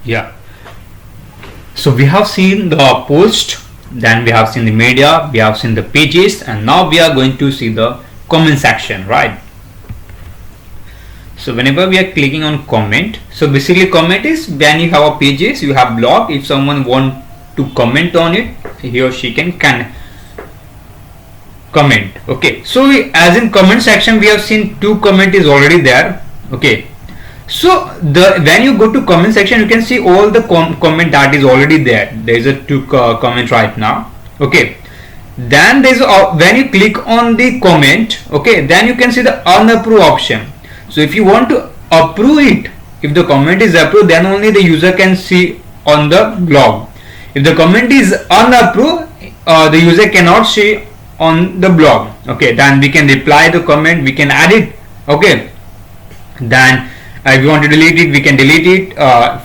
Yeah. So we have seen the post, then we have seen the media, we have seen the pages, and now we are going to see the comment section, right? So whenever we are clicking on comment, so basically comment is when you have a pages, you have blog. If someone want to comment on it, he or she can comment. Okay, so as in comment section we have seen two comment is already there. Okay, so the when you go to comment section you can see all the comment that is already there. There is a two comment right now. Okay, then there is when you click on the comment, okay, then you can see the unapprove option. So if you want to approve it, if the comment is approved, then only the user can see on the blog. If the comment is unapproved, the user cannot see on the blog. Okay, then we can reply the comment, we can add it. Okay, then if you want to delete it, we can delete it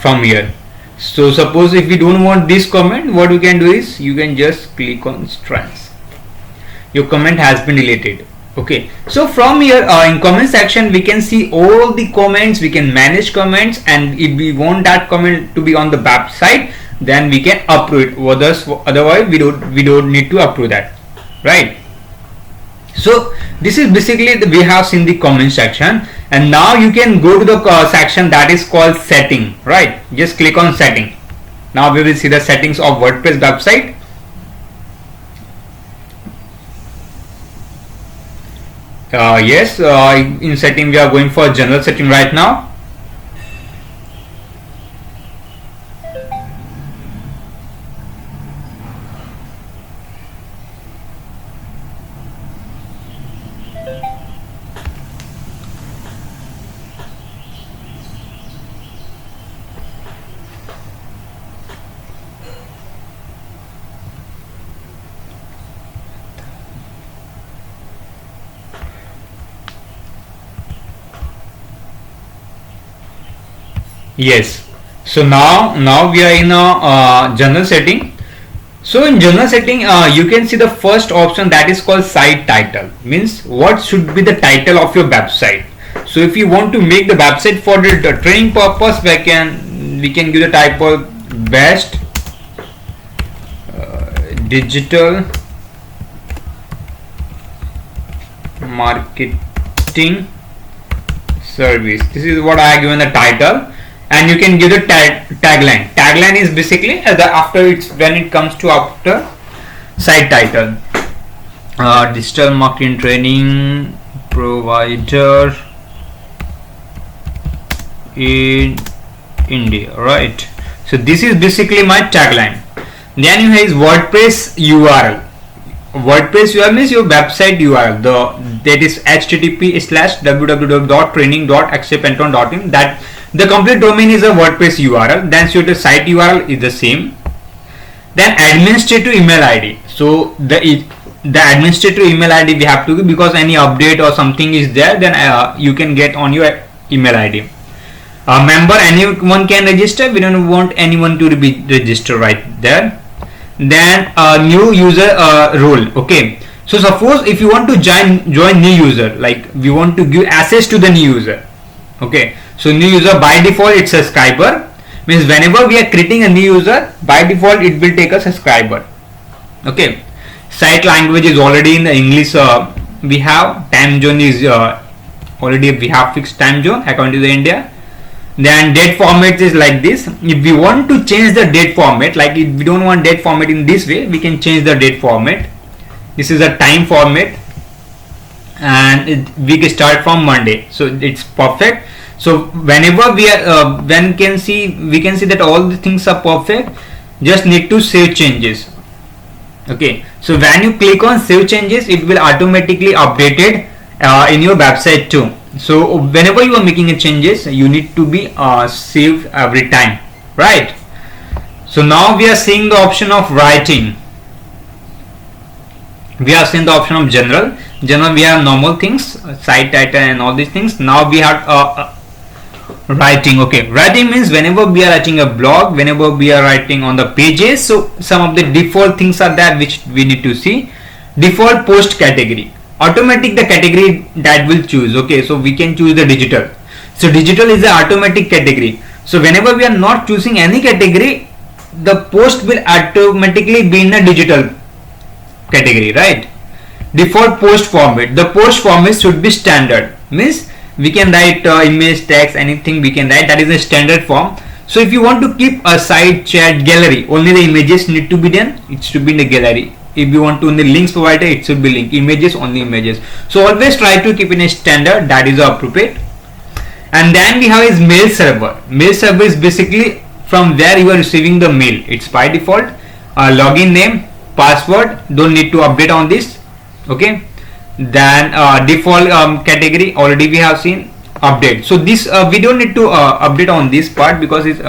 from here. So suppose if we don't want this comment, what you can do is you can just click on strands. Your comment has been deleted. Okay, so from here in comment section we can see all the comments, we can manage comments, and if we want that comment to be on the website, then we can approve it. Otherwise we don't need to approve that, right? So this is basically we have seen the comment section, and now you can go to the section that is called setting, right? Just click on setting. Now we will see the settings of WordPress website. Yes, in setting we are going for general setting right now. Yes, so now we are in a general setting. So in general setting you can see the first option that is called site title, means what should be the title of your website. So if you want to make the website for the training purpose, we can give the type of best digital marketing service. This is what I have given the title, and you can give the tagline. Tagline is basically after it's when it comes to after site title. Digital marketing training provider in India, right? So this is basically my tagline. Then you have WordPress URL. WordPress URL means your website URL. That is http://www.training.acceptanton.in. That the complete domain is a WordPress URL. Then so the site URL is the same. Then administrator email ID. So the administrator email ID we have to give, because any update or something is there, then you can get on your email ID. Member, anyone can register. We don't want anyone to be registered right there. Then new user role. Okay, so suppose if you want to join new user, like we want to give access to the new user. Okay, so new user by default it's subscriber, means whenever we are creating a new user, by default it will take a subscriber. Okay, site language is already in the English. We have time zone is already we have fixed time zone according to the India. Then date format is like this. If we want to change the date format, like if we don't want date format in this way, we can change the date format. This is a time format, and we can start from Monday, so it's perfect. So whenever we are we can see that all the things are perfect. Just need to save changes. Okay, so when you click on save changes, it will automatically updated in your website too. So whenever you are making a changes, you need to be saved every time, right? So now we are seeing the option of writing. We have seen the option of general. We have normal things, site title and all these things. Now we have writing. Okay, writing means whenever we are writing a blog, whenever we are writing on the pages, so some of the default things are there which we need to see. Default post category, automatic the category that will choose. Okay, so we can choose the digital. So digital is the automatic category. So whenever we are not choosing any category, the post will automatically be in a digital category, right? Default post format. The post format should be standard. Means we can write image, text, anything we can write. That is a standard form. So if you want to keep a site, chat, gallery, only the images need to be done. It should be in the gallery. If you want to only links provided, it should be link. Images, only images. So always try to keep in a standard. That is appropriate. And then we have is mail server. Mail server is basically from where you are receiving the mail. It's by default. Login name, password. Don't need to update on this. Okay. Then default category already we have seen. Update. So this we don't need to update on this part because it's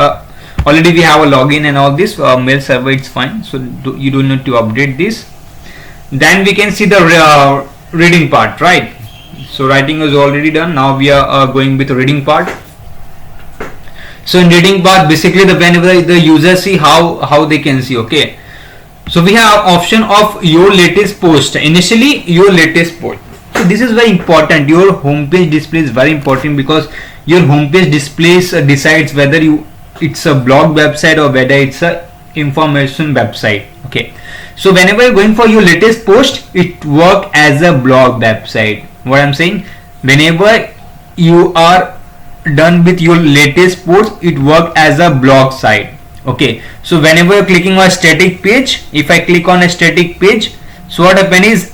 already we have a login and all this mail server. It's fine. So you don't need to update this. Then we can see the reading part, right? So writing is already done. Now we are going with the reading part. So in reading part, basically whenever the user see how they can see. Okay. So we have option of your latest post. Initially your latest post. So this is very important. Your homepage display is very important because your homepage displays decides whether it's a blog website or whether it's a information website. Okay. So whenever you're going for your latest post, it work as a blog website. What I'm saying, whenever you are done with your latest post, it work as a blog site. Okay. So whenever you're clicking on a static page, if I click on a static page, so what happen is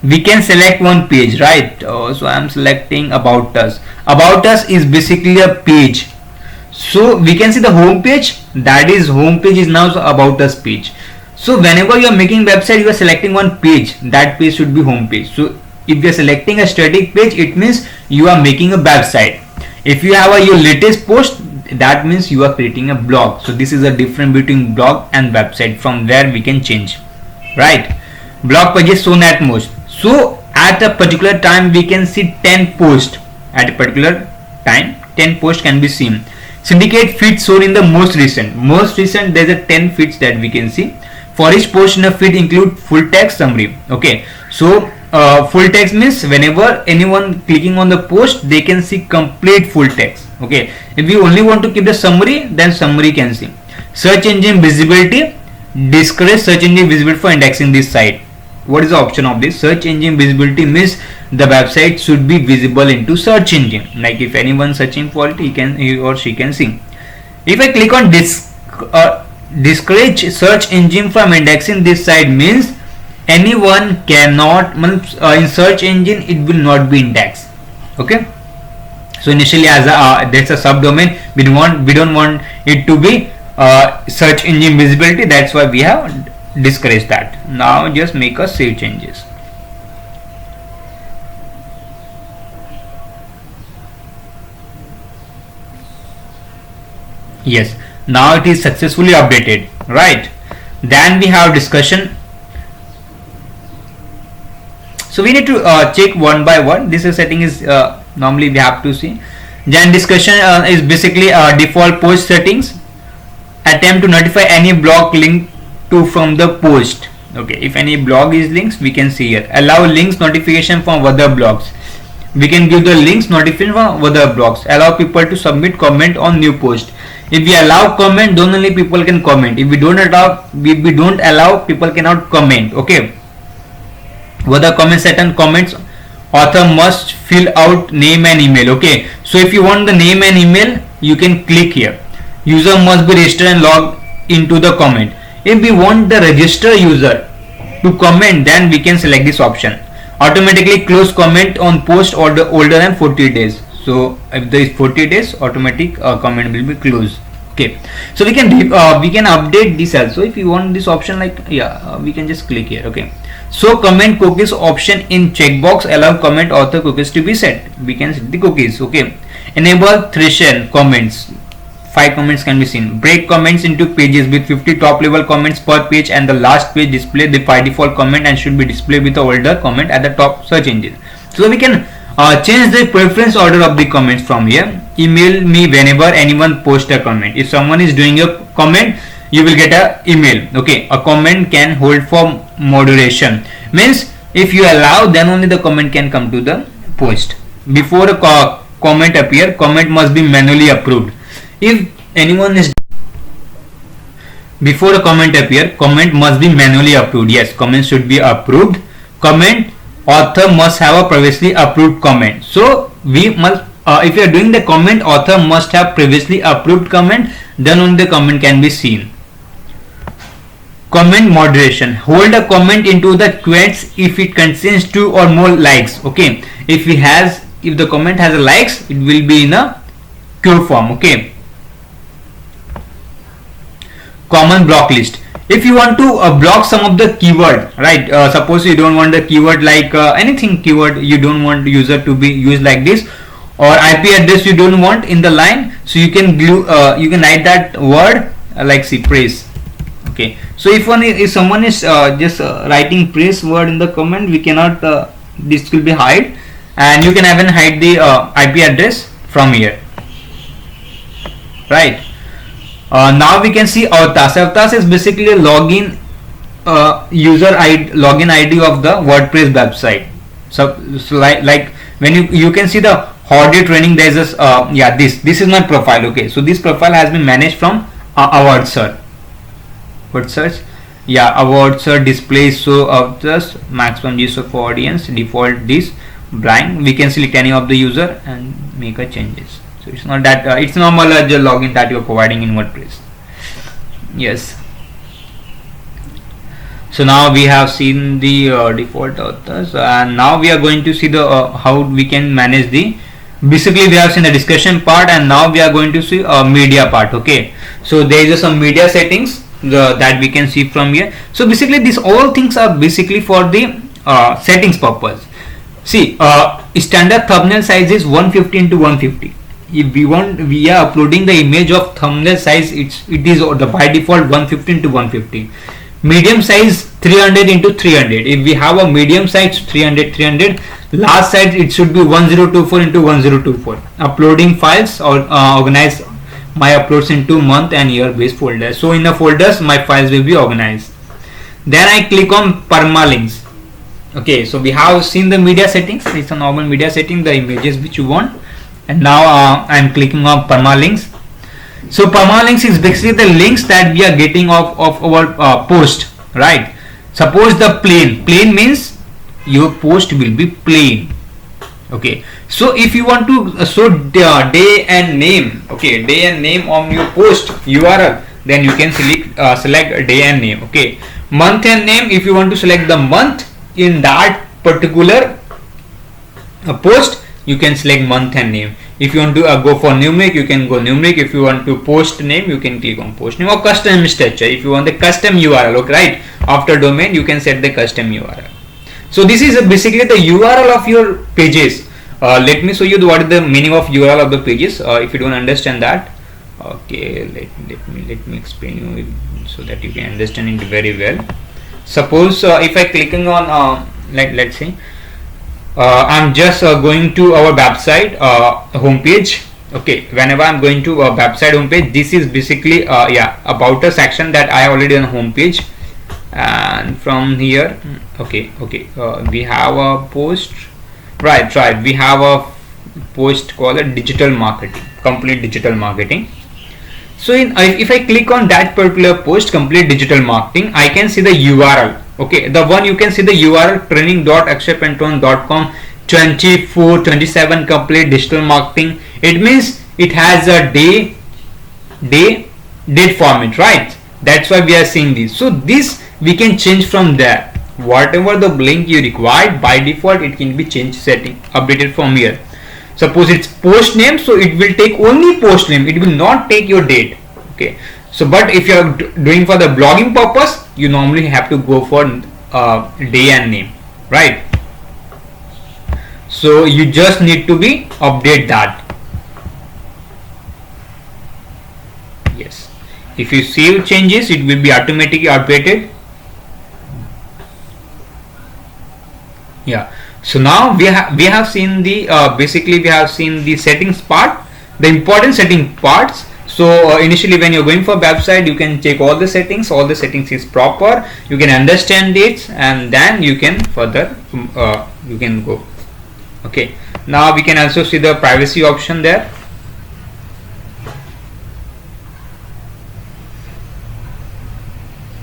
we can select one page, right? So I'm selecting about us. About us is basically a page. So we can see the home page. That is home page is now about us page. So whenever you are making website, you are selecting one page. That page should be home page. So if you are selecting a static page, it means you are making a website. If you have your latest post, that means you are creating a blog. So this is a difference between blog and website. From where we can change, right? Blog page is shown at most. So at a particular time we can see 10 posts. At a particular time 10 posts can be seen. Syndicate feed shown in the most recent. Most recent there's a 10 feeds that we can see. For each post in a feed include full text summary. Okay. So full text means whenever anyone clicking on the post, they can see complete full text. Okay. If you only want to keep the summary, then summary can see. Search engine visibility. Discourage search engine visibility for indexing this site. What is the option of this? Search engine visibility means the website should be visible into search engine. Like if anyone searching for it, he or she can see. If I click on discourage search engine from indexing this site, means anyone cannot in search engine it will not be indexed. Okay. So initially as that's a subdomain, we don't want it to be search engine visibility. That's why we have discourage that. Now just make a save changes. Yes, now it is successfully updated, right? Then we have discussion. So we need to check one by one. This setting is normally we have to see. Then discussion is basically default post settings. Attempt to notify any blog link to from the post. Okay, if any blog is links, we can see here. Allow links notification from other blogs. We can give the links notification from other blogs. Allow people to submit comment on new post. If we allow comment, then only people can comment. If we don't allow, people cannot comment. Okay. Whether comment certain comments, author must fill out name and email. Okay. So if you want the name and email, you can click here. User must be registered and log into the comment. If we want the register user to comment, then we can select this option. Automatically close comment on post older than 40 days. So if there is 40 days, automatic comment will be closed. Okay. So we can update this also. If you want this option, like we can just click here. Okay. So comment cookies option in checkbox allow comment author cookies to be set. We can set the cookies. Okay. Enable threshold comments. 5 comments can be seen. Break comments into pages with 50 top level comments per page, and the last page display the by default comment and should be displayed with the older comment at the top search engine. So we can change the preference order of the comments from here. Email me whenever anyone posts a comment. If someone is doing a comment, you will get a email. Okay, a comment can hold for moderation. Means if you allow, then only the comment can come to the post. Before a comment appear, comment must be manually approved. If anyone is before a comment appear, comment must be manually approved. Yes, comment should be approved. Comment author must have a previously approved comment. So we must, if you are doing the comment, author must have previously approved comment, then only the comment can be seen. Comment moderation: hold a comment into the quotes if it contains 2 or more likes. Okay, if the comment has a likes, it will be in a queue form. Okay. Common block list: if you want to block some of the keyword, right, suppose you don't want the keyword like anything keyword you don't want user to be used like this, or IP address you don't want in the line, so you can you can write that word like see praise. Okay, so if someone is just writing praise word in the comment, we cannot this will be hide, and you can even hide the IP address from here, right. Now we can see Avtas. Avtas is basically a login user ID, login ID of the WordPress website. So like when you can see the Howdy training, there is this yeah, this is my profile. Okay, so this profile has been managed from award search. What search? Yeah, award search displays. So Avtas maximum use of audience, default this blank. We can select any of the user and make a changes. So it's not that it's normal login that you're providing in WordPress. Yes. So now we have seen the default authors, and now we are going to see the how we can manage the. Basically, we have seen the discussion part, and now we are going to see media part. Okay. So there is some media settings that we can see from here. So basically, these all things are basically for the settings purpose. See, standard thumbnail size is 150 into 150. If we are uploading the image of thumbnail size, it is the by default 150 into 150. Medium size 300 into 300. If we have a medium size 300, large size it should be 1024 into 1024. Uploading files or organize my uploads into month and year based folders. So in the folders my files will be organized. Then I click on permalinks. Okay, so we have seen the media settings. It's a normal media setting, the images which you want. And now I am clicking on permalinks. So permalinks is basically the links that we are getting of our post, right? Suppose the plain means your post will be plain. Okay, so if you want to show day and name, okay, day and name on your post URL, then you can select day and name. Okay, month and name, if you want to select the month in that particular post, you can select month and name. If you want to go for numeric, you can go numeric. If you want to post name, you can click on post name, or custom structure. If you want the custom URL, okay, right, after domain you can set the custom URL. So this is basically the URL of your pages. Let me show you what is the meaning of URL of the pages. If you don't understand that, okay, let me explain you so that you can understand it very well. Suppose if I clicking on let's say I'm just going to our website homepage. Okay, whenever I'm going to a website homepage, this is basically yeah, about a section that I already on homepage. And from here, okay, we have a post, right, we have a post called digital marketing, complete digital marketing. So if I click on that particular post, complete digital marketing, I can see the URL. Okay, the one you can see the URL training.akshaypantone.com 24/27 complete digital marketing. It means it has a date format, right? That's why we are seeing this. So this we can change from there. Whatever the link you require, by default it can be changed setting, updated from here. Suppose it's post name, so it will take only post name, it will not take your date. Okay, so but if you are doing for the blogging purpose, you normally have to go for day and name, right? So you just need to be update that. Yes, if you save changes, it will be automatically updated. Yeah, so now we have seen the basically we have seen the settings part, the important setting parts. So initially when you're going for website, you can check all the settings is proper, you can understand it, and then you can further you can go. Okay, now we can also see the privacy option there.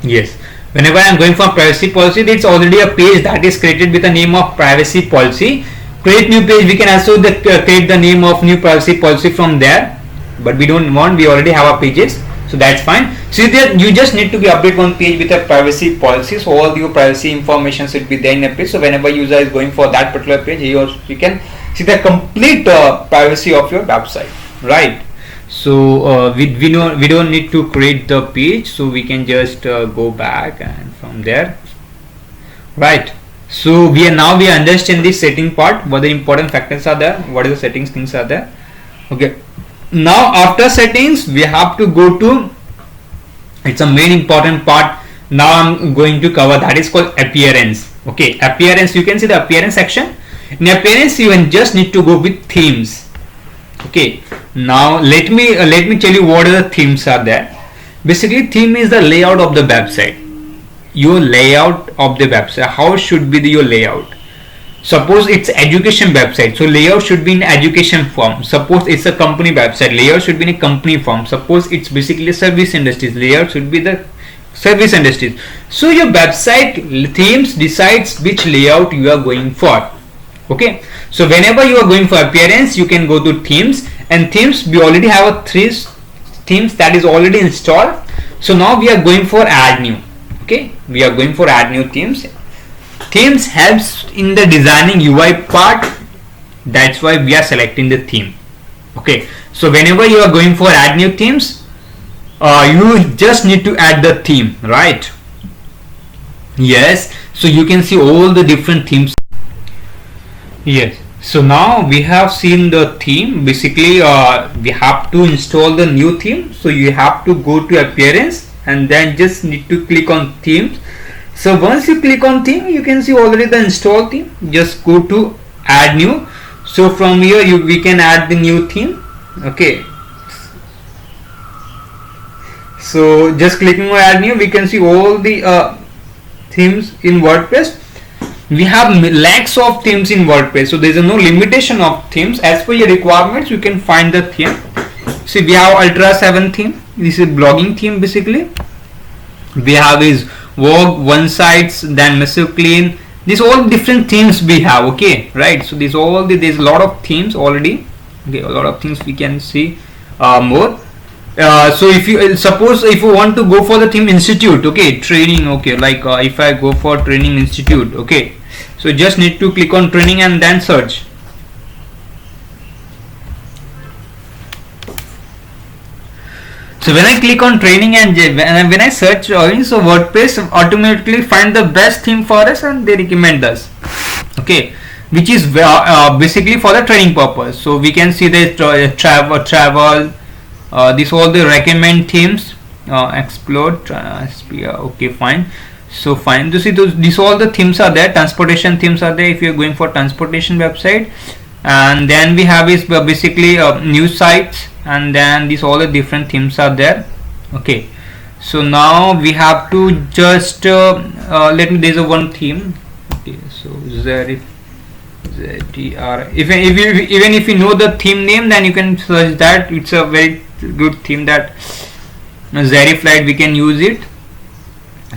Yes. Whenever I'm going for privacy policy, it's already a page that is created with the name of privacy policy. Create new page. We can also create the name of new privacy policy from there, but we don't want. We already have our pages, so that's fine. So you just need to be update one page with a privacy policy. So all your privacy information should be there in a page. So whenever user is going for that particular page, you can see the complete privacy of your website, right? So we don't need to create the page, so we can just go back and from there, right? So we understand the setting part, what the important factors are there, what are the settings things are there. Okay, now after settings we have to go to, it's a main important part now I'm going to cover, that is called appearance. Okay, appearance, you can see the appearance section. In appearance you just need to go with themes. Okay, now let me tell you what are the themes are there. Basically, theme is the layout of the website. Your layout of the website, how should be your layout. Suppose it's education website, so layout should be in education form. Suppose it's a company website, layout should be in a company form. Suppose it's basically a service industries, layout should be the service industries. So your website themes decides which layout you are going for. Okay, so whenever you are going for appearance, you can go to themes, and themes we already have a 3 themes that is already installed. So now we are going for add new. Okay, we are going for add new themes. Themes helps in the designing UI part, that's why we are selecting the theme. Okay, so whenever you are going for add new themes, you just need to add the theme, right? Yes, so you can see all the different themes. Yes, so now we have seen the theme. Basically we have to install the new theme, so you have to go to appearance and then just need to click on themes. So once you click on theme, you can see already the install theme. Just go to add new. So from here we can add the new theme. Okay, so just clicking on add new, we can see all the themes in WordPress. We have lakhs of themes in WordPress, so there is no limitation of themes. As per your requirements, you can find the theme. See, we have Ultra 7 theme. This is blogging theme basically. We have is Vogue, One Sites, then Massive Clean. These all different themes we have. Okay, right? So there's a lot of themes already. Okay, a lot of things we can see more. So if you suppose if you want to go for the theme institute, okay, training, okay, like if I go for training institute, okay, so just need to click on training and then search. So when I click on training and when I search, so WordPress automatically find the best theme for us and they recommend us. Okay, which is basically for the training purpose. So we can see the travel. These all the recommend themes. Explode, okay, fine. So fine. You see these all the themes are there. Transportation themes are there if you are going for transportation website. And then we have is basically news sites, and then these all the different themes are there. Okay. So now we have to just there's a one theme. Okay. So ZTR. Even if you know the theme name, then you can search that. It's a very good theme that Zeriflight, we can use it.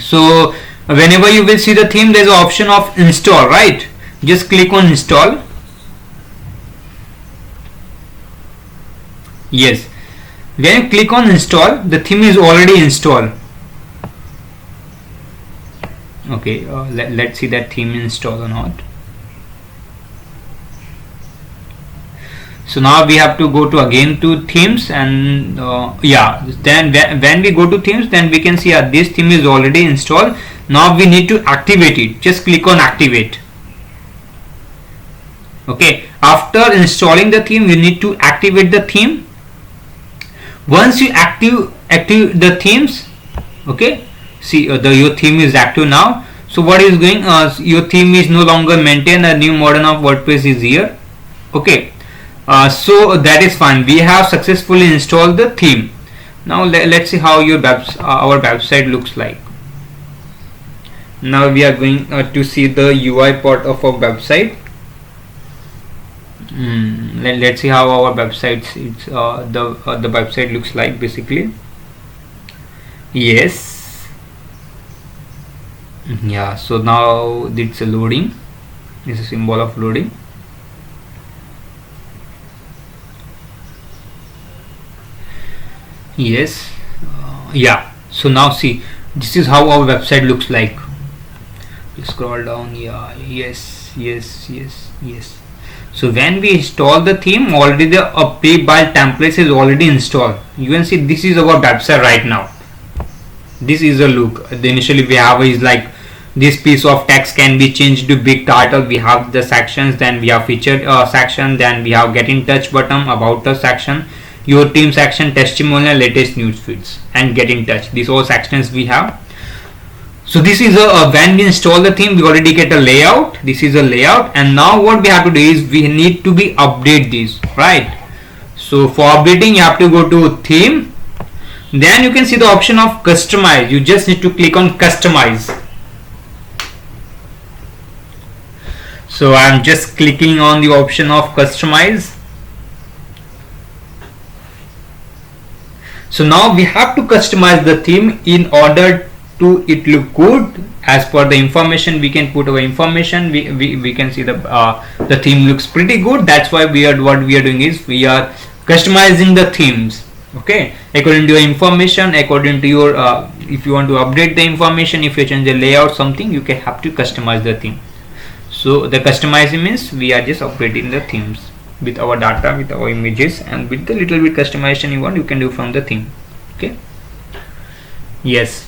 So whenever you will see the theme, there's an option of install, right? Just click on install. Yes, when you click on install, the theme is already installed. Okay, let's see that theme install or not. So now we have to go to again to themes, and yeah, then when we go to themes, then we can see this theme is already installed. Now we need to activate it. Just click on activate. Okay, after installing the theme, you need to activate the theme. Once you active the themes, okay, see your theme is active now. So what is going? Your theme is no longer maintained. A new modern of WordPress is here. Okay. So that is fine. We have successfully installed the theme. Now let's see how our website looks like. Now we are going to see the UI part of our website. Let's see how our website the website looks like basically. Yes. Yeah, so now it's loading. This is a symbol of loading. Yes. Yeah, so now see, this is how our website looks like. Just scroll down. Yeah, yes, yes, yes, yes. So when we install the theme, already the pay-buy templates is already installed. You can see this is our website right now. This is a look. The initially we have is like this piece of text can be changed to big title. We have the sections, then we have featured section, then we have get in touch button, about the section, your team section, testimonial, latest news feeds, and get in touch. These all sections we have. So this is when we install the theme, we already get a layout. This is a layout, and now what we have to do is we need to be update this, right? So for updating, you have to go to theme. Then you can see the option of customize. You just need to click on customize. So I'm just clicking on the option of customize. So now we have to customize the theme in order to it look good. As per the information, we can put our information. We can see the theme looks pretty good. That's why what we are doing is we are customizing the themes. Okay, according to your information, according to your if you want to update the information, if you change the layout, something, you can have to customize the theme. So the customizing means we are just updating the themes with our data, with our images, and with the little bit customization you want, you can do from the theme. Okay, yes.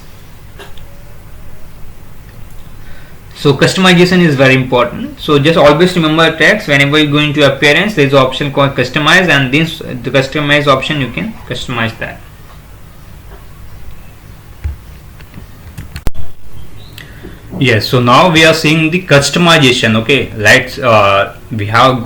So customization is very important. So just always remember text whenever you go into appearance, there is an option called customize, and this the customize option you can customize that. Yes, so now we are seeing the customization. Okay, let's we have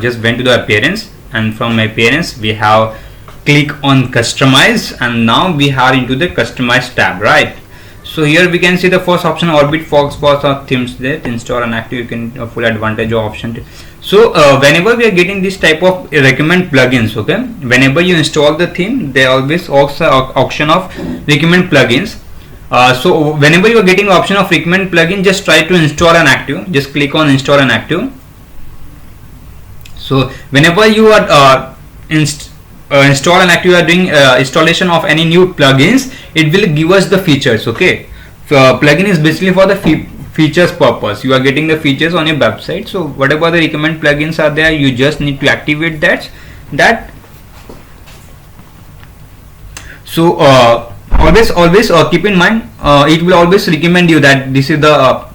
just went to the appearance, and from appearance we have click on customize, and now we are into the customize tab, right? So here we can see the first option, Orbit Foxbox or themes that install and active. You can full advantage of option. So whenever we are getting this type of recommend plugins, okay, whenever you install the theme, they always also option of recommend plugins. So whenever you are getting option of recommend plugin, just try to install and active. Just click on install and active. So whenever you are install and active, you are doing installation of any new plugins, it will give us the features. Okay, plugin is basically for the features purpose. You are getting the features on your website. So whatever the recommend plugins are there, you just need to activate that. So always keep in mind, it will always recommend you that this is the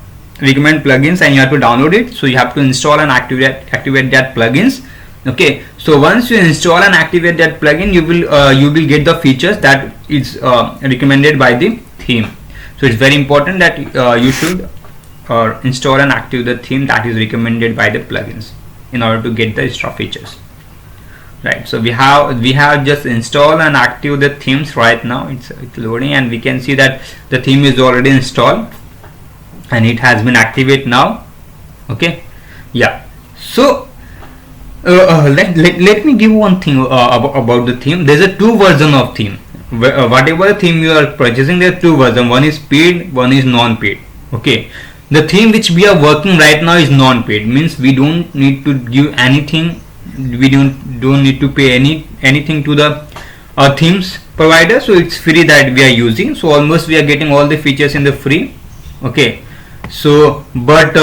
recommend plugins, and you have to download it. So you have to install and activate that plugins. Okay, so once you install and activate that plugin, you will get the features that is recommended by the theme. So it's very important that you should install and activate the theme that is recommended by the plugins in order to get the extra features, right? So we have just installed and active the themes right now. It's loading, and we can see that the theme is already installed and it has been activated now. Okay, yeah. So let me give one thing about the theme. There's a two version of theme. Whatever theme you are purchasing, there are two versions. One is paid, one is non-paid. Okay, the theme which we are working right now is non-paid, means we don't need to give anything. We don't need to pay anything to the themes provider. So it's free that we are using. So almost we are getting all the features in the free. Okay, so but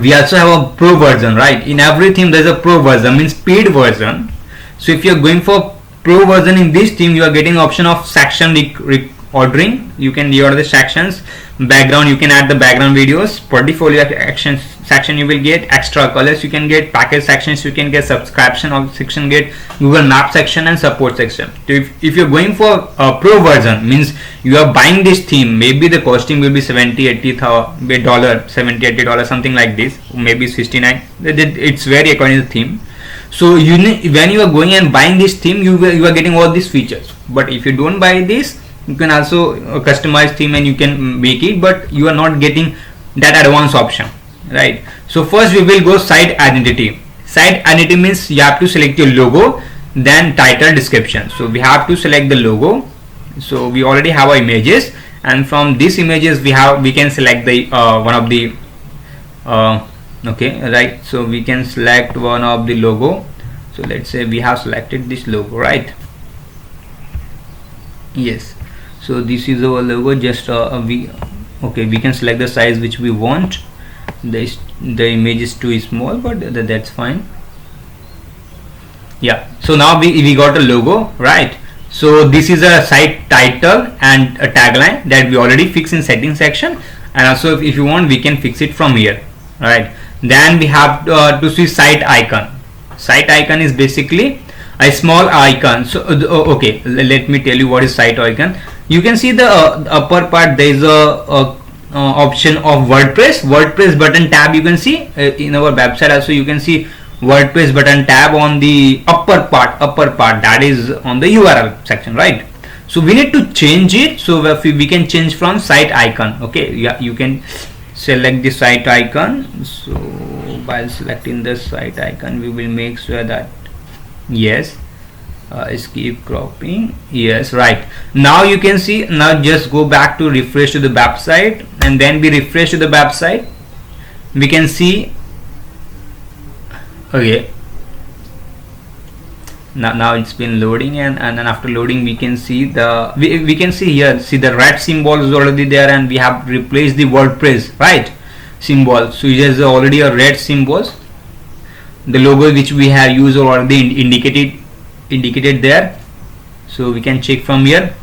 we also have a pro version, right? In every theme there's a pro version, means paid version. So if you are going for pro version in this theme, you are getting option of section ordering. You can reorder the sections. Background, you can add the background videos. Portfolio action section, you will get extra colors. You can get package sections. You can get subscription of section, get Google Map section and support section. So if you're going for a pro version, means you are buying this theme, maybe the costing will be $70-$80, $70-$80, something like this. Maybe $69. It's very according to the theme. So when you are going and buying this theme, you are getting all these features. But if you don't buy this, you can also customize theme and you can make it, but you are not getting that advanced option, right? So first we will go site identity. Site identity means you have to select your logo, then title, description. So we have to select the logo. So we already have our images, and from these images we can select the one of the okay, right. So we can select one of the logo. So let's say we have selected this logo, right? Yes, so this is our logo. Just we can select the size which we want. The image is too small, but that's fine. Yeah, so now we got a logo, right? So this is a site title and a tagline that we already fixed in settings section, and also if you want we can fix it from here, right? Then we have to see site icon. Site icon is basically a small icon. So okay, let me tell you what is site icon. You can see the upper part, there is a option of WordPress button tab. You can see in our website also you can see WordPress button tab on the upper part, that is on the URL section, right? So we need to change it. So we can change from site icon. Okay, yeah, you can select the site icon. So while selecting the site icon, we will make sure that yes, keep cropping. Yes, right. Now you can see, now just go back to refresh to the website, and then we refresh to the website. We can see, okay, now it's been loading, and then after loading we can see we can see here, see the red symbol is already there, and we have replaced the WordPress, right, symbol. So it is already a red symbols. The logo which we have used already indicated there. So we can check from here.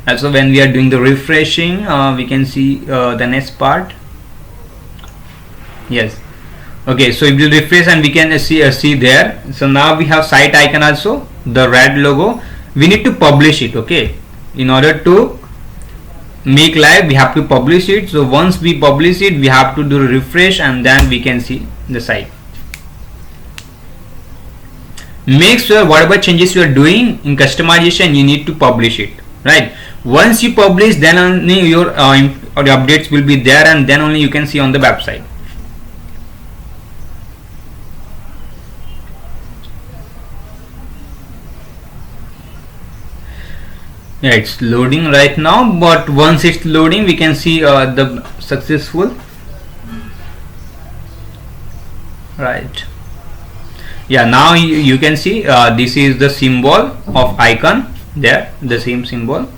Also when we are doing the refreshing, we can see the next part. Yes, okay, so if you refresh and we can see there. So now we have site icon also, the red logo. We need to publish it. Okay, in order to make live we have to publish it. So once we publish it, we have to do refresh, and then we can see the site. Make sure whatever changes you are doing in customization, you need to publish it, right? Once you publish, then only your updates will be there, and then only you can see on the website. Yeah, it's loading right now, but once it's loading we can see the successful, right? Yeah, now you can see this is the symbol of icon there, the same symbol.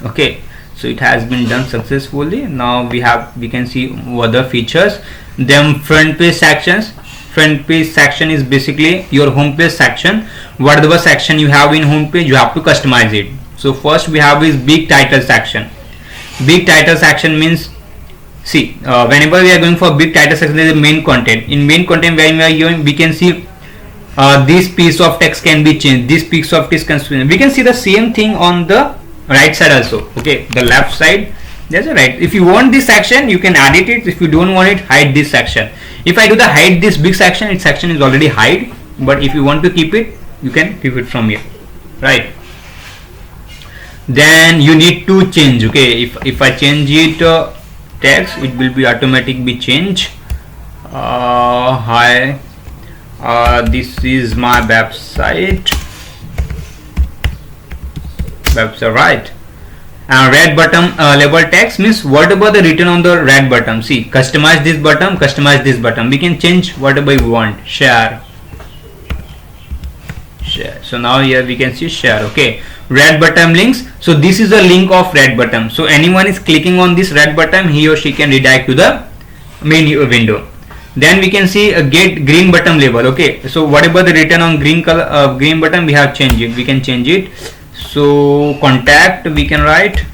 Okay, so it has been done successfully. Now we can see other features. Then front page sections. Front page section is basically your home page section. Whatever section you have in home page, you have to customize it. So first we have is big title section. Big title section means, see, whenever we are going for big title section, there is a main content. In main content, when we are going, we can see this piece of text can be changed. This piece of text can be changed. We can see the same thing on the right side also. Okay, the left side, there's a right. If you want this section, you can edit it. If you don't want it, hide this section. If I do the hide this big section, its section is already hide. But if you want to keep it, you can keep it from here, right? Then you need to change. Okay, if I change it text, it will be automatic be changed. Hi, this is my website, right? And red button label text means whatever the written on the red button. See, customize this button, customize this button. We can change whatever we want. Share. So now here we can see share. Okay, red button links. So this is a link of red button. So anyone is clicking on this red button, he or she can redirect to the main window. Then we can see a get green button label. Okay, so whatever the written on green color green button, we have changed it. We can change it. So contact we can write,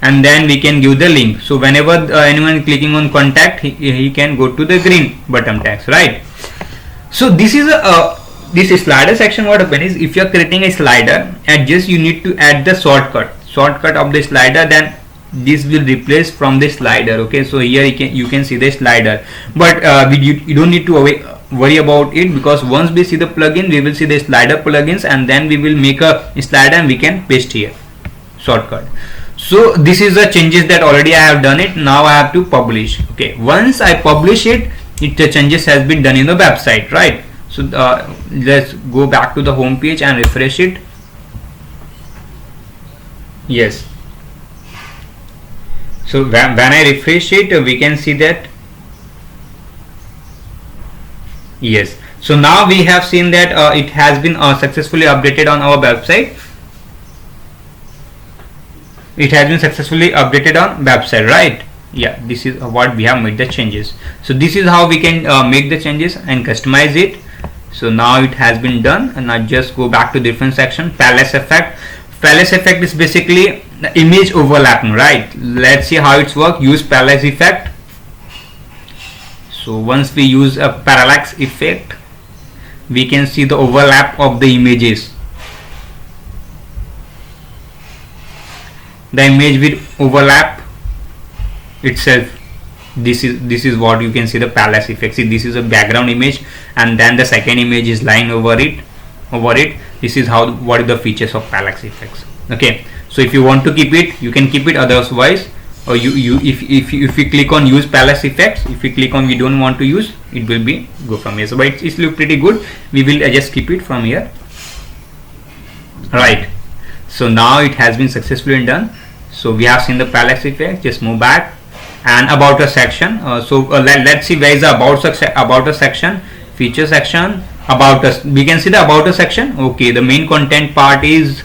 and then we can give the link. So whenever anyone clicking on contact, he can go to the green button text, right? So this is a this slider section. What happens is, if you are creating a slider, and just you need to add the shortcut of the slider, then this will replace from the slider. Okay, so here you can see the slider, but you don't need to worry about it, because once we see the plugin, we will see the slider plugins, and then we will make a slider and we can paste here shortcut. So this is the changes that already I have done it. Now I have to publish. Okay, once I publish it, the changes has been done in the website, right? So let's go back to the home page and refresh it. Yes, So when I refresh it, we can see that, yes. So now we have seen that it has been successfully updated on our website. It has been successfully updated on website, right? Yeah, this is what we have made the changes. So this is how we can make the changes and customize it. So now it has been done, and I just go back to different section. Palace effect. Palace effect is basically the image overlapping, right? Let's see how it's work. Use palace effect. So once we use a parallax effect, we can see the overlap of the images. The image will overlap itself. This is what you can see, the palace effect. See, this is a background image, and then the second image is lying over it. This is how, what are the features of palace effects. Okay, so if you want to keep it, you can keep it. Otherwise, or if you click on use palace effects, if you click on we don't want to use, it will be go from here. So but it's look pretty good. We will just keep it from here, right? So now it has been successfully done. So we have seen the palace effect. Just move back, and about a section. Let's see where is the about a section, feature section, about us. We can see the about a section. Okay, the main content part is,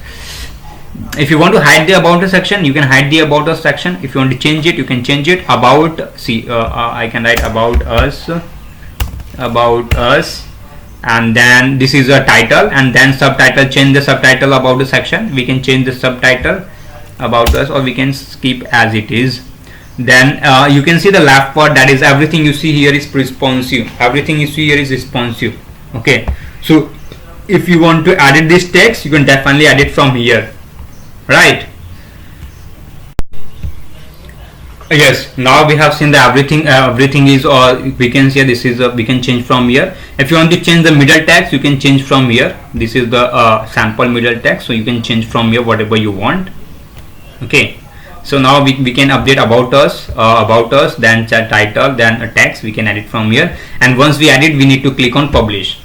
if you want to hide the about a section, you can hide the about us section. If you want to change it, you can change it. About, see, I can write about us, and then this is a title, and then subtitle. Change the subtitle about the section. We can change the subtitle about us, or we can keep as it is. Then you can see the left part, that is everything you see here is responsive. Everything you see here is responsive. Okay, so if you want to edit this text, you can definitely edit from here, right? Yes, now we have seen the everything is, or we can say this is we can change from here. If you want to change the middle text, you can change from here. This is the sample middle text, so you can change from here whatever you want. Okay, so now we can update about us, then title, then a text. We can edit from here, and once we edit, we need to click on publish.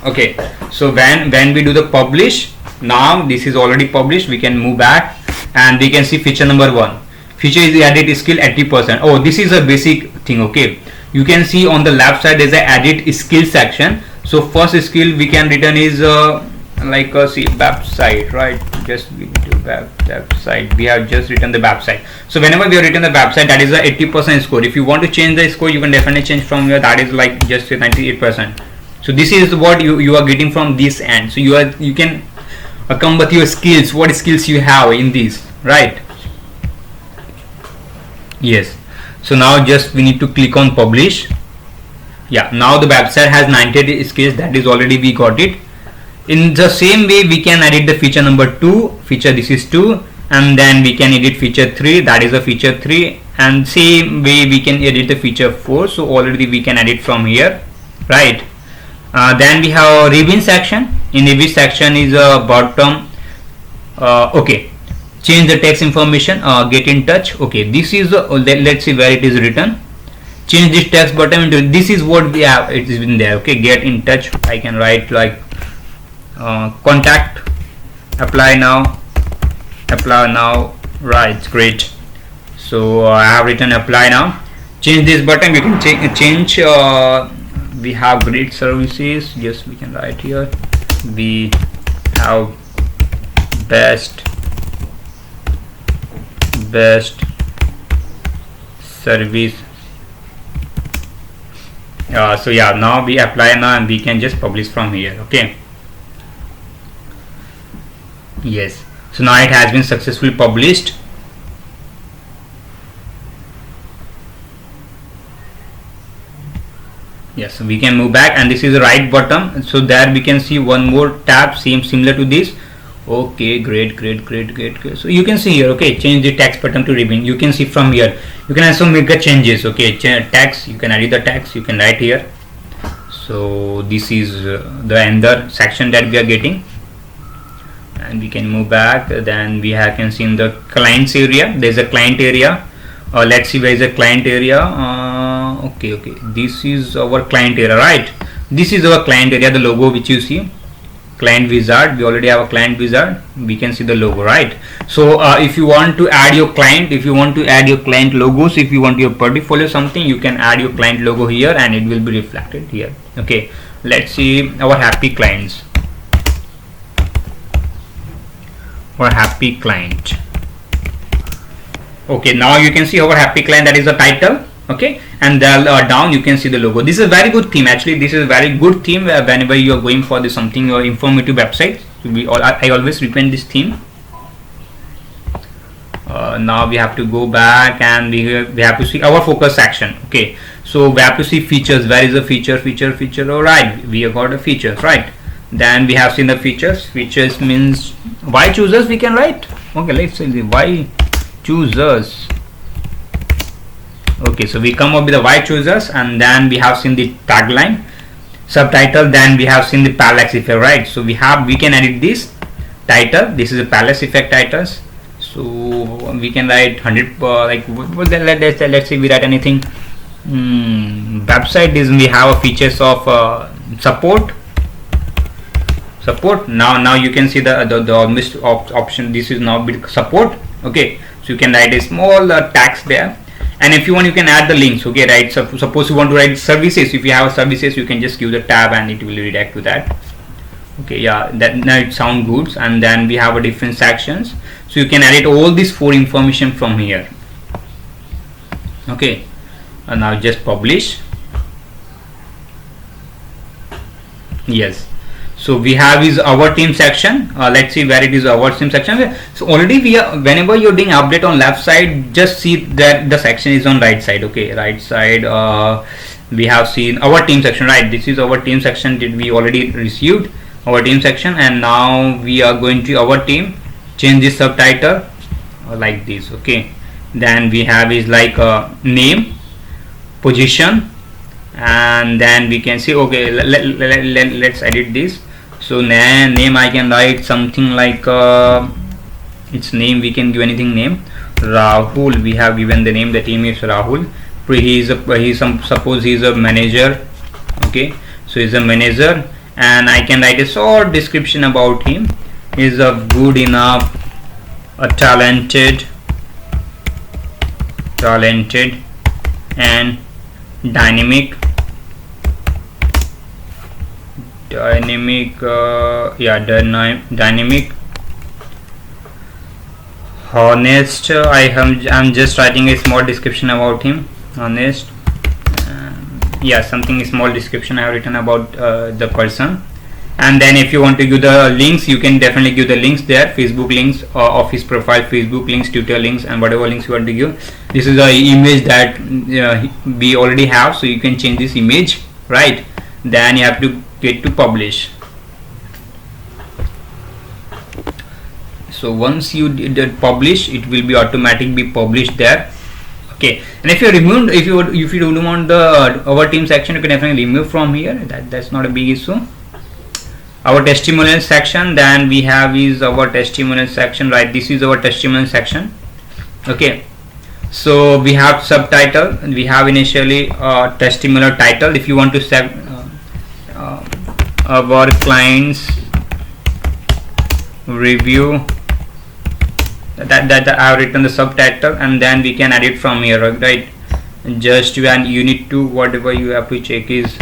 Okay, so when we do the publish, now this is already published. We can move back, and we can see feature number 1. Feature is the edit skill 80%. Oh, this is a basic thing. Okay, you can see on the left side there's a edit skill section. So first skill we can return is like see website, right? Just we need to website. We have just written the website. So whenever we have written the website, that is a 80% score. If you want to change the score, you can definitely change from here. That is like just 98%. So this is what you are getting from this end. So you can come with your skills, what skills you have in this, right? Yes. So now just we need to click on publish. Yeah, now the website has 98 skills. That is already we got it. In the same way, we can edit the feature number 2. Feature, this is 2, and then we can edit feature 3. That is a feature 3, and same way we can edit the feature 4. So already we can edit from here, right? Then we have review section. In review section is a bottom. Okay, change the text information. Get in touch. Okay, this is let's see where it is written. Change this text button into, this is what we have. It is in there. Okay, get in touch. I can write like contact, apply now, right? Great. So I have written apply now. Change this button. We can change. We have great services. Yes, we can write here. We have best service. So yeah, now we apply now, and we can just publish from here. Okay. Yes. So now it has been successfully published. Yes, we can move back, and this is the right bottom. So there we can see one more tab, similar to this. Okay, great. So you can see here. Okay, change the text button to ribbon. You can see from here. You can also make the changes. Okay, text. You can edit the text. You can write here. So this is the ender section that we are getting, and we can move back. Then we can see in the clients area. There's a client area. Let's see where is the client area. Okay, this is our client area, right? This is our client area, the logo which you see. client wizard. We already have a client wizard. We can see the logo, right? So if you want to add your client, if you want to add your client logos, if you want your portfolio something, you can add your client logo here and it will be reflected here. Okay, let's see our happy clients. Our happy client. Okay, now you can see our happy client, that is the title. Okay, and down you can see the logo. This is a very good theme. Actually, this is a very good theme whenever you are going for this something or informative website. I always recommend this theme. Now we have to go back and we have to see our focus section. Okay, so we have to see features. Where is the feature? All right, we have got the features, right? Then we have seen the features. Features means why choosers we can write. Okay, let's see the why choosers. Okay, so we come up with the why choosers, and then we have seen the tagline, subtitle, then we have seen the parallax effect, right? So we can edit this title. This is a parallax effect titles. So we can write 100 let's say we write anything. Website is, we have a features of support. Now you can see the option. This is now support. Okay, so you can write a small text there. And if you want, you can add the links. Okay, right? So suppose you want to write services. If you have services, you can just give the tab and it will redirect to that. Okay, yeah, that now it sounds good. And then we have a different sections, so you can edit all these 4 information from here. Okay, and now just publish. Yes. So we have is our team section. Let's see where it is, our team section. So already we are, whenever you're doing update on left side, just see that the section is on right side. Okay, right side. We have seen our team section, right? This is our team section. Did we already received our team section, and now we are going to our team, change this subtitle like this. Okay, then we have is like name, position, and then we can see. Okay, let's edit this. So name I can write something like its name, we can give anything name. Rahul, we have given the name, the team is Rahul. Suppose he is a manager. Okay, so he's a manager, and I can write a short description about him. He is a good enough, a talented and dynamic, honest. I'm just writing a small description about him. Honest, something small description I have written about the person. And then if you want to give the links, you can definitely give the links there, Facebook links, of his profile, Facebook links, Twitter links, and whatever links you want to give. This is the image that we already have, so you can change this image, right? Then you have to get to publish. So once you did publish, it will be automatically published there. Okay, and if you removed, if you don't want the our team section, you can definitely remove from here. That's not a big issue. Our testimonial section, then we have is our testimonial section, right? This is our testimonial section. Okay, so we have subtitle, we have initially testimonial title. If you want to set our clients review, that I have written the subtitle, and then we can edit from here, right? Just when you need to, whatever you have to check is,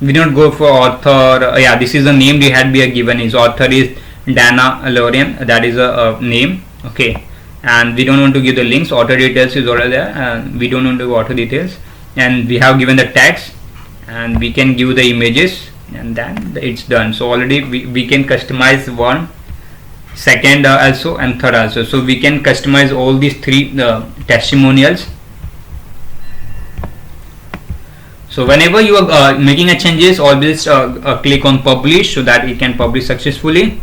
we don't go for author. This is the name we had be given. His author is Dana Lorian. That is a name. Okay, and we don't want to give the links. Author details is already there, and we don't want to go author details. And we have given the text, and we can give the images, and then it's done. So already we can customize one, second also, and third also. So we can customize all these 3 testimonials. So whenever you are making a changes, always click on publish so that it can publish successfully.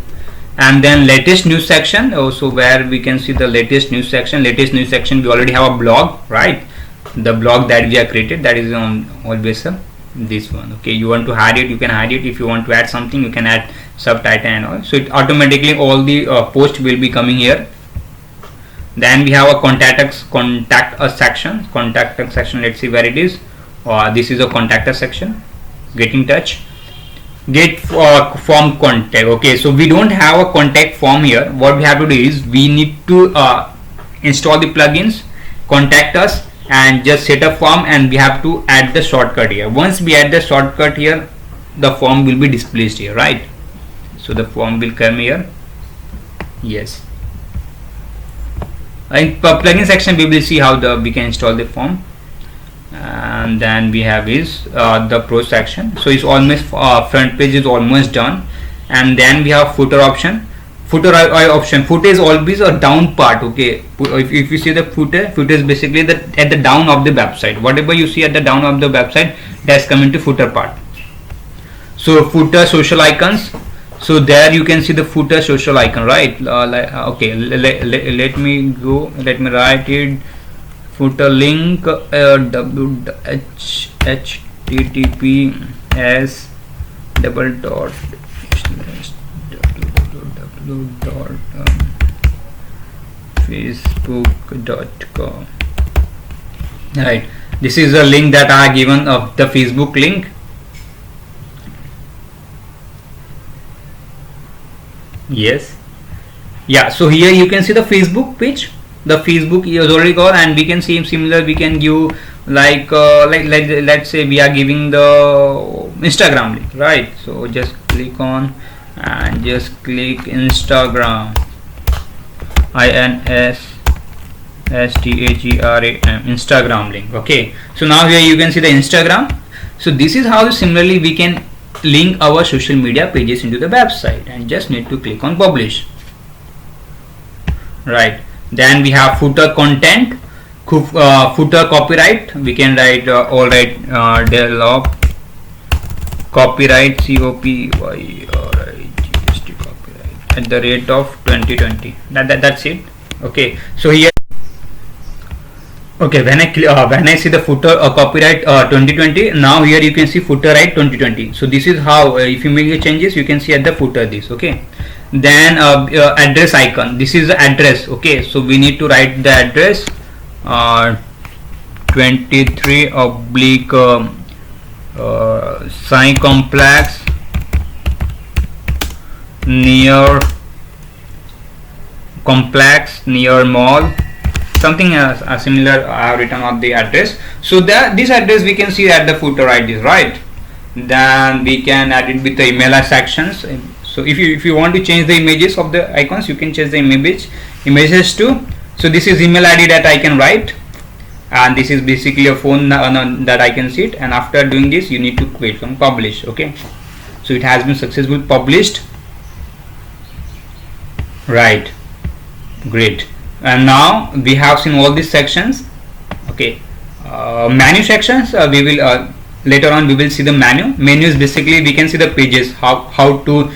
And then latest news section, also where we can see the latest news section. We already have a blog, right? The blog that we have created, that is on always this one. Okay, you want to hide it, you can hide it. If you want to add something, you can add subtitle and all. So it automatically all the posts will be coming here. Then we have a contact us section. Let's see where it is. This is a contact us section. Get in touch. get form contact. Okay, so we don't have a contact form here. What we have to do is we need to install the plugins, contact us, and just set a form, and we have to add the shortcut here. Once we add the shortcut here, the form will be displayed here, right? So the form will come here. Yes, in plugin section we will see how we can install the form. And then we have is the pro section. So it's almost front page is almost done. And then we have footer option. Footer is always a down part. Okay, if you see the footer is basically at the down of the website. Whatever you see at the down of the website, that's coming to footer part. So footer social icons. So there you can see the footer social icon, right? Okay, let me go. Let me write it. Footer link https www.facebook.com. Right, this is a link that I have given of the Facebook link. Yes, yeah, so here you can see the Facebook page. The Facebook is already gone, and we can see similar. We can give like let's say we are giving the Instagram link, right? So just click on and just click Instagram, Instagram link. Okay, so now here you can see the Instagram. So this is how similarly we can link our social media pages into the website, and just need to click on publish, right? Then we have footer content, footer copyright. We can write all right, develop copyright copyright at the rate of 2020. That's it. Okay, so here, okay, when I see the footer copyright 2020, now here you can see footer right 2020. So this is how if you make the changes, you can see at the footer this. Okay, then address icon. This is the address. Okay, so we need to write the address 23 oblique Sai complex near mall, something similar. I have written on the address. So that this address we can see at the footer ID, right? Then we can add it with the email sections. So if you want to change the images of the icons, you can change the images too. So this is email ID that I can write, and this is basically a phone that I can see it. And after doing this, you need to click on publish. Okay, so it has been successfully published, right? Great. And now we have seen all these sections. Okay, menu sections, we will later on we will see the menu. Menu is basically we can see the pages, how to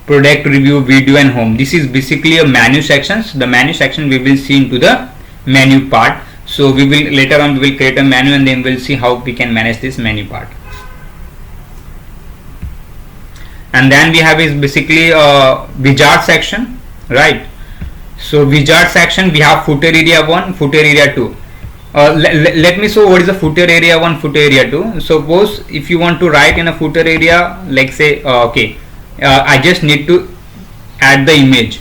product review, video, and home. This is basically a menu sections. The menu section we will see into the menu part. So we will later on we will create a menu, and then we'll see how we can manage this menu part. And then we have is basically a wizard section, right? So wizard section, we have footer area 1, footer area 2. Let me show what is the footer area 1, footer area 2. Suppose if you want to write in a footer area, like say okay, I just need to add the image.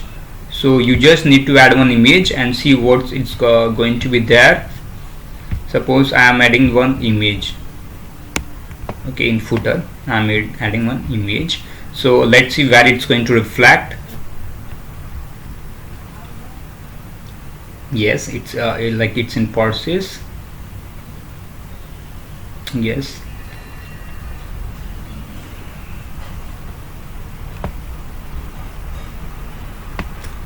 So you just need to add one image and see what it's going to be there. Suppose I am adding one image. Okay, in footer I am adding one image. So let's see where it's going to reflect. Yes, it's like it's in process. Yes,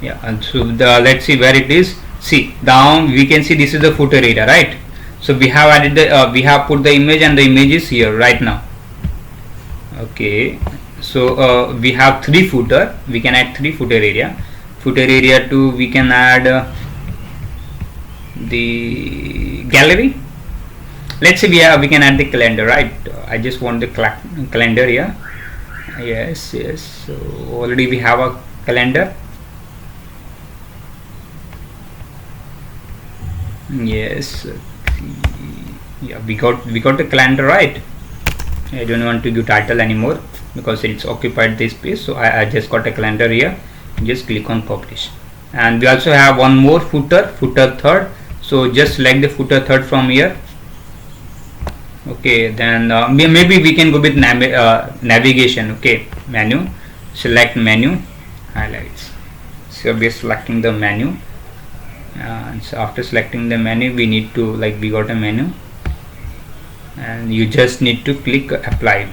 yeah, and so let's see where it is. See, down we can see this is the footer area, right? So we have added the we have put the image, and the image is here right now. Okay, so we have 3 footer. We can add 3 footer area. Footer area 2, we can add the gallery. Let's say we can add the calendar, right? I just want the calendar here. Yes, so already we have a calendar. Yes, yeah, we got the calendar, right? I don't want to give title anymore. because it's occupied this space. So I just got a calendar here. Just click on publish. And we also have one more footer third. So just select the footer third from here. Okay, then maybe we can go with navigation. Okay, menu, select menu, highlights. So we are selecting the menu, and so after selecting the menu, we need to, like, we got a menu, and you just need to click apply.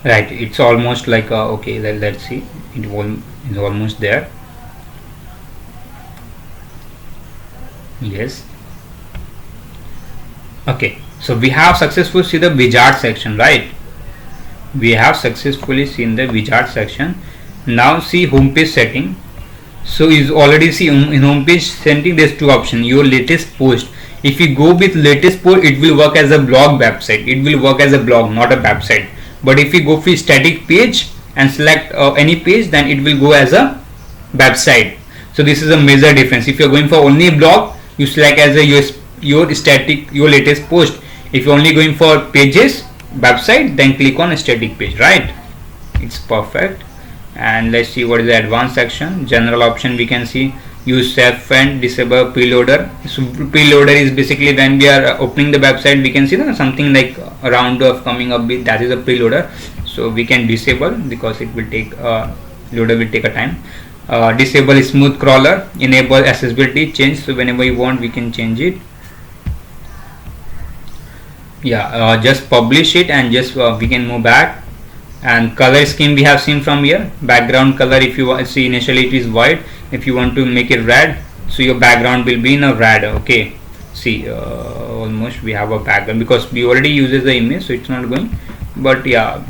Right, it's almost like okay, let's see, it is almost there. Yes. Okay, so we have successfully seen the wizard section, right? We have successfully seen the wizard section. Now see homepage setting. So you already see in homepage setting there's two options. Your latest post. If you go with latest post, it will work as a blog website. It will work as a blog, not a website. But if you go for static page and select any page, then it will go as a website. So this is a major difference. If you are going for only a blog, you select as a your static, your latest post. If you're only going for pages, website, then click on a static page, right? It's perfect. And let's see what is the advanced section. General option, we can see use self and disable preloader. So preloader is basically when we are opening the website, we can see that something like a round of coming up with, that is a preloader. So we can disable because it will take loader will take a time. Disable smooth crawler, enable accessibility change. So whenever you want, we can change it. Yeah, just publish it and just we can move back. And color scheme we have seen from here. Background color, if you see initially it is white. If you want to make it red, so your background will be in a red. Okay, see almost we have a background because we already uses the image, so it's not going. But yeah,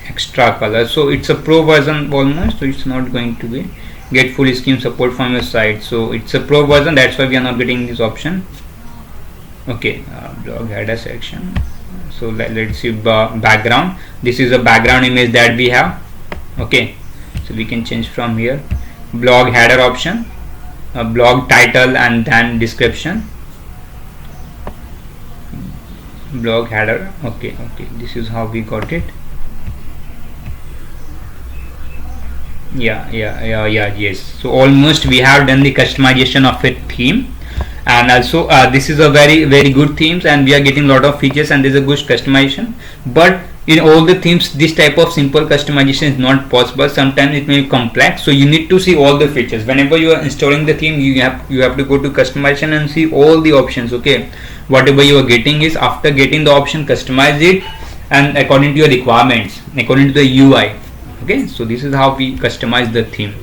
extra color. So it's a pro version almost, so it's not going to be get full scheme support from your site. So it's a pro version, that's why we are not getting this option. Okay, blog header section. So let's see background. This is a background image that we have. Okay, so we can change from here. Blog header option, blog title, and then description. Blog header. Okay, this is how we got it. Yes. So almost we have done the customization of a theme. And also this is a very good themes, and we are getting a lot of features, and there's a good customization. But in all the themes, this type of simple customization is not possible. Sometimes it may be complex, so you need to see all the features. Whenever you are installing the theme, you have to go to customization and see all the options. Okay, whatever you are getting is, after getting the option, customize it and according to your requirements, according to the UI. Okay, so this is how we customize the theme.